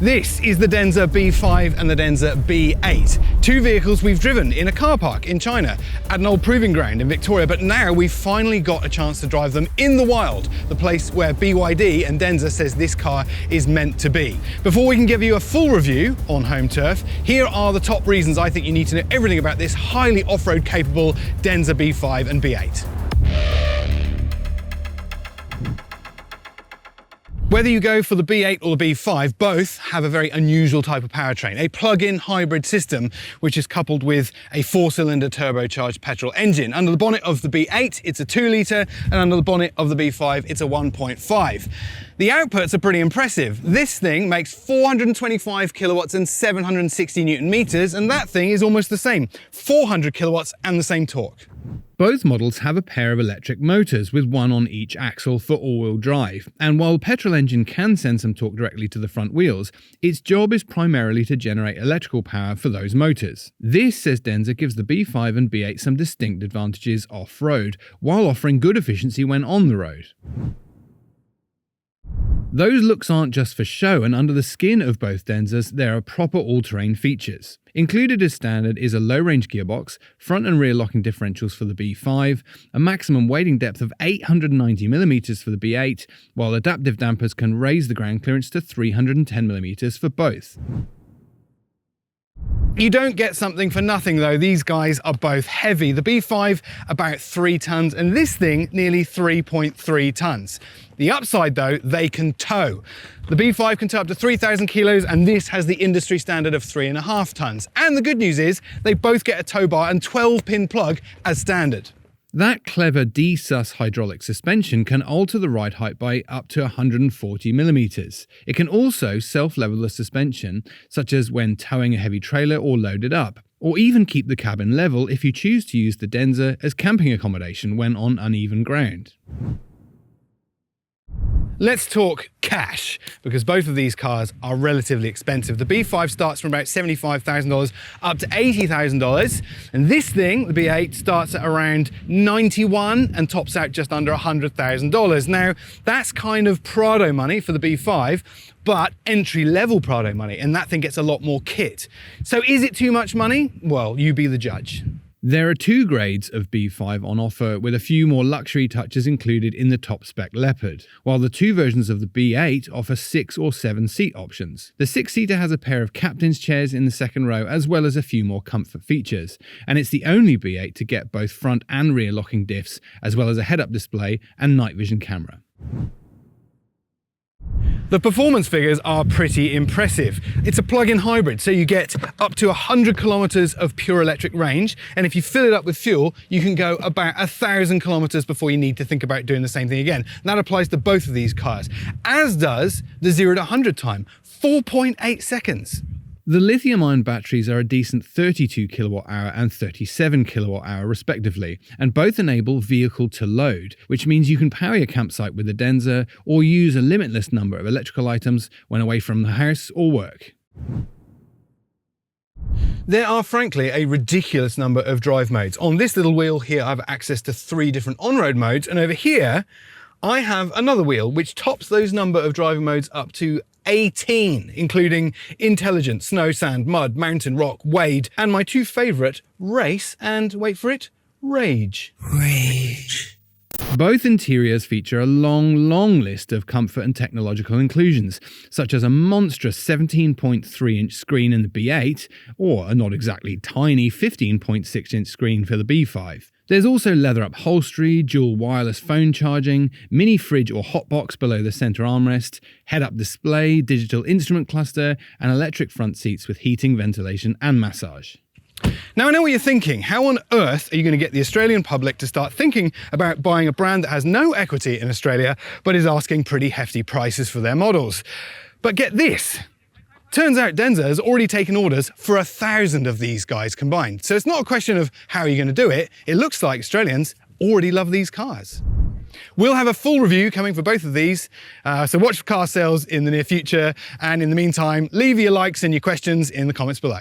This is the Denza B5 and the Denza B8, two vehicles we've driven in a car park in China at an old proving ground in Victoria, but now we've finally got a chance to drive them in the wild, the place where BYD and Denza says this car is meant to be. Before we can give you a full review on home turf, here are the top reasons I think you need to know everything about this highly off-road capable Denza B5 and B8. Whether you go for the B8 or the B5, both have a very unusual type of powertrain, a plug-in hybrid system which is coupled with a 4-cylinder turbocharged petrol engine. Under the bonnet of the B8, it's a 2-litre, and under the bonnet of the B5, it's a 1.5. The outputs are pretty impressive. This thing makes 425 kilowatts and 760 newton meters, and that thing is almost the same, 400 kilowatts and the same torque. Both models have a pair of electric motors with one on each axle for all-wheel drive, and while the petrol engine can send some torque directly to the front wheels, its job is primarily to generate electrical power for those motors. This, says Denza, gives the B5 and B8 some distinct advantages off-road, while offering good efficiency when on the road. Those looks aren't just for show, and under the skin of both Denzas, there are proper all-terrain features. Included as standard is a low-range gearbox, front and rear locking differentials for the B5, a maximum wading depth of 890mm for the B8, while adaptive dampers can raise the ground clearance to 310mm for both. You don't get something for nothing though, these guys are both heavy. The B5 about 3 tons and this thing nearly 3.3 tons. The upside though, they can tow. The B5 can tow up to 3,000 kilos and this has the industry standard of 3.5 tons. And the good news is they both get a tow bar and 12-pin plug as standard. That clever D-Sus hydraulic suspension can alter the ride height by up to 140mm. It can also self-level the suspension, such as when towing a heavy trailer or loaded up, or even keep the cabin level if you choose to use the Denza as camping accommodation when on uneven ground. Let's talk cash, because both of these cars are relatively expensive. The B5 starts from about $75,000 up to $80,000, and this thing, the B8, starts at around $91,000 and tops out just under $100,000. Now, that's kind of Prado money for the B5, but entry-level Prado money, and that thing gets a lot more kit. So is it too much money? Well, you be the judge. There are 2 grades of B5 on offer, with a few more luxury touches included in the top-spec Leopard, while the 2 versions of the B8 offer 6 or 7 seat options. The 6-seater has a pair of captain's chairs in the second row, as well as a few more comfort features, and it's the only B8 to get both front and rear locking diffs, as well as a head-up display and night vision camera. The performance figures are pretty impressive. It's a plug-in hybrid, so you get up to 100 kilometers of pure electric range, and if you fill it up with fuel, you can go about 1,000 kilometers before you need to think about doing the same thing again. And that applies to both of these cars, as does the 0 to 100 time, 4.8 seconds. The lithium-ion batteries are a decent 32 kWh and 37 kWh respectively, and both enable vehicle to load, which means you can power your campsite with the Denza or use a limitless number of electrical items when away from the house or work. There are frankly a ridiculous number of drive modes. On this little wheel here I have access to 3 different on-road modes, and over here I have another wheel which tops those number of driving modes up to 18, including intelligent, snow, sand, mud, mountain, rock, wade, and my 2 favourite, race and, wait for it, rage. Rage. Both interiors feature a long list of comfort and technological inclusions, such as a monstrous 17.3-inch screen in the B8, or a not exactly tiny 15.6-inch screen for the B5. There's also leather upholstery, dual wireless phone charging, mini fridge or hotbox below the centre armrest, head-up display, digital instrument cluster, and electric front seats with heating, ventilation and massage. Now I know what you're thinking, how on earth are you going to get the Australian public to start thinking about buying a brand that has no equity in Australia but is asking pretty hefty prices for their models? But get this. Turns out Denza has already taken orders for 1,000 of these guys combined. So it's not a question of how you're going to do it. It looks like Australians already love these cars. We'll have a full review coming for both of these, so watch for car sales in the near future. And in the meantime, leave your likes and your questions in the comments below.